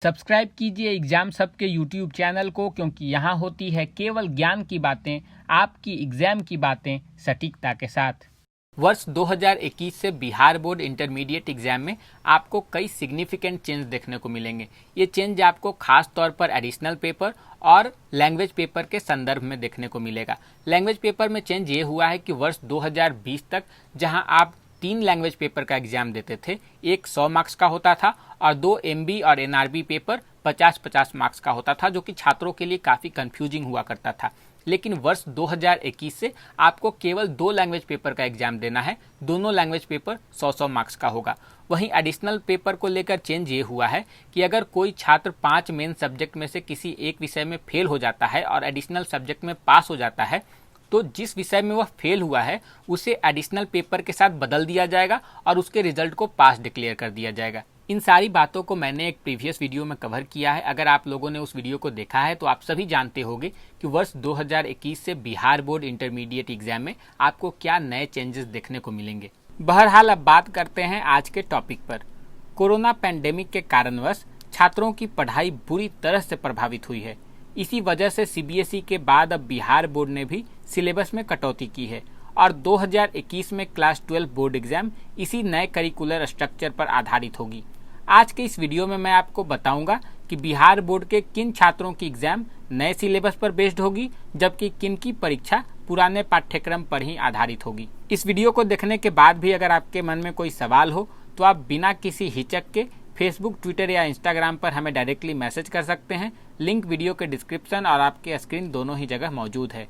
Subscribe कीजिए exam सब के यूट्यूब चैनल को, क्योंकि यहाँ होती है केवल ज्ञान की बातें, आपकी एग्जाम की बातें सटीकता के साथ। वर्ष 2021 से बिहार बोर्ड इंटरमीडिएट एग्जाम में आपको कई सिग्निफिकेंट चेंज देखने को मिलेंगे। ये चेंज आपको खास तौर पर एडिशनल पेपर और लैंग्वेज पेपर के संदर्भ में देखने को मिलेगा। लैंग्वेज पेपर में चेंज ये हुआ है कि वर्ष 2020 तक जहां आप 3 लैंग्वेज पेपर का एग्जाम देते थे, एक 100 मार्क्स का होता था और 2 MB और NRB पेपर 50-50 मार्क्स का होता था, जो कि छात्रों के लिए काफ़ी कंफ्यूजिंग हुआ करता था। लेकिन वर्ष 2021 से आपको केवल 2 लैंग्वेज पेपर का एग्जाम देना है। दोनों लैंग्वेज पेपर 100-100 मार्क्स का होगा। वहीं एडिशनल पेपर को लेकर चेंज ये हुआ है कि अगर कोई छात्र 5 मेन सब्जेक्ट में से किसी एक विषय में फेल हो जाता है और एडिशनल सब्जेक्ट में पास हो जाता है, तो जिस विषय में वह फेल हुआ है उसे एडिशनल पेपर के साथ बदल दिया जाएगा और उसके रिजल्ट को पास डिक्लेयर कर दिया जाएगा। इन सारी बातों को मैंने एक प्रीवियस वीडियो में कवर किया है। अगर आप लोगों ने उस वीडियो को देखा है तो आप सभी जानते होंगे कि वर्ष 2021 से बिहार बोर्ड इंटरमीडिएट एग्जाम में आपको क्या नए चेंजेस देखने को मिलेंगे। बहरहाल अब बात करते हैं आज के टॉपिक पर। कोरोना पैंडेमिक के कारणवश छात्रों की पढ़ाई बुरी तरह से प्रभावित हुई है। इसी वजह से CBSE के बाद अब बिहार बोर्ड ने भी सिलेबस में कटौती की है और 2021 में क्लास 12 बोर्ड एग्जाम इसी नए करिकुलर स्ट्रक्चर पर आधारित होगी। आज के इस वीडियो में मैं आपको बताऊंगा कि बिहार बोर्ड के किन छात्रों की एग्जाम नए सिलेबस पर बेस्ड होगी, जबकि किन की परीक्षा पुराने पाठ्यक्रम पर ही आधारित होगी। इस वीडियो को देखने के बाद भी अगर आपके मन में कोई सवाल हो तो आप बिना किसी हिचक के फेसबुक, ट्विटर या इंस्टाग्राम पर हमें डायरेक्टली मैसेज कर सकते हैं। लिंक वीडियो के डिस्क्रिप्शन और आपके स्क्रीन दोनों ही जगह मौजूद है।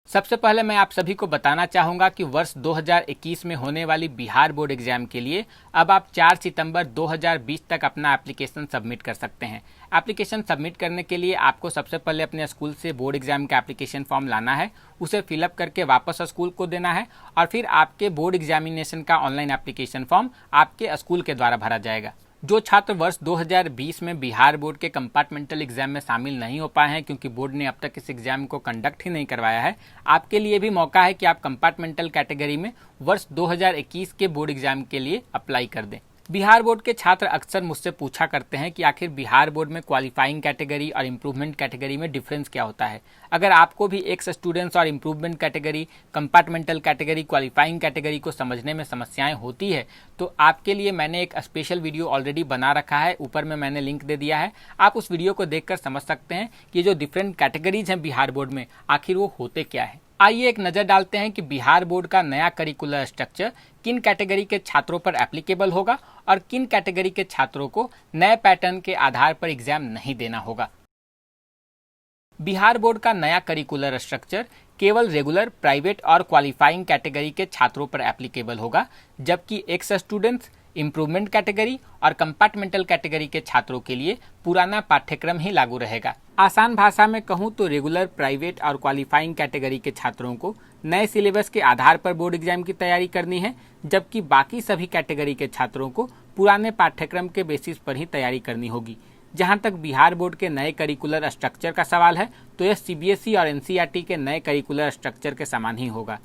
सबसे पहले मैं आप सभी को बताना चाहूँगा कि वर्ष 2021 में होने वाली बिहार बोर्ड एग्जाम के लिए अब आप 4 सितंबर 2020 तक अपना एप्लीकेशन सबमिट कर सकते हैं। एप्लीकेशन सबमिट करने के लिए आपको सबसे पहले अपने स्कूल से बोर्ड एग्जाम का एप्लीकेशन फॉर्म लाना है, उसे फिलअप करके वापस स्कूल को देना है और फिर आपके बोर्ड एग्जामिनेशन का ऑनलाइन एप्लीकेशन फॉर्म आपके स्कूल के द्वारा भरा जाएगा। जो छात्र वर्ष 2020 में बिहार बोर्ड के कंपार्टमेंटल एग्जाम में शामिल नहीं हो पाए हैं, क्योंकि बोर्ड ने अब तक इस एग्जाम को कंडक्ट ही नहीं करवाया है, आपके लिए भी मौका है कि आप कंपार्टमेंटल कैटेगरी में वर्ष 2021 के बोर्ड एग्जाम के लिए अप्लाई कर दें। बिहार बोर्ड के छात्र अक्सर मुझसे पूछा करते हैं कि आखिर बिहार बोर्ड में क्वालिफाइंग कैटेगरी और इम्प्रूवमेंट कैटेगरी में डिफरेंस क्या होता है। अगर आपको भी एक्स स्टूडेंट्स और improvement category, compartmental category, qualifying category को समझने में समस्याएं होती है तो आपके लिए मैंने एक स्पेशल वीडियो ऑलरेडी बना रखा है, ऊपर में मैंने लिंक दे दिया है। आप उस वीडियो को देखकर समझ सकते हैं कि जो डिफरेंट कैटेगरीज हैं बिहार बोर्ड में आखिर वो होते क्या है। आइए एक नज़र डालते हैं कि बिहार बोर्ड का नया करिकुलर स्ट्रक्चर किन कैटेगरी के छात्रों पर एप्लीकेबल होगा और किन कैटेगरी के छात्रों को नए पैटर्न के आधार पर एग्जाम नहीं देना होगा। बिहार बोर्ड का नया करिकुलर स्ट्रक्चर केवल रेगुलर, प्राइवेट और क्वालिफाइंग कैटेगरी के छात्रों पर एप्लीकेबल होगा, जबकि एक्स स्टूडेंट्स, इम्प्रूवमेंट कैटेगरी और कंपार्टमेंटल कैटेगरी के छात्रों के लिए पुराना पाठ्यक्रम ही लागू रहेगा। आसान भाषा में कहूँ तो रेगुलर, प्राइवेट और क्वालिफाइंग कैटेगरी के छात्रों को नए सिलेबस के आधार पर बोर्ड एग्जाम की तैयारी करनी है, जबकि बाकी सभी कैटेगरी के छात्रों को पुराने पाठ्यक्रम के बेसिस पर ही तैयारी करनी होगी। जहां तक बिहार बोर्ड के नए करिकुलर स्ट्रक्चर का सवाल है तो यह CBSE और NCERT के नए करिकुलर स्ट्रक्चर के समान ही होगा।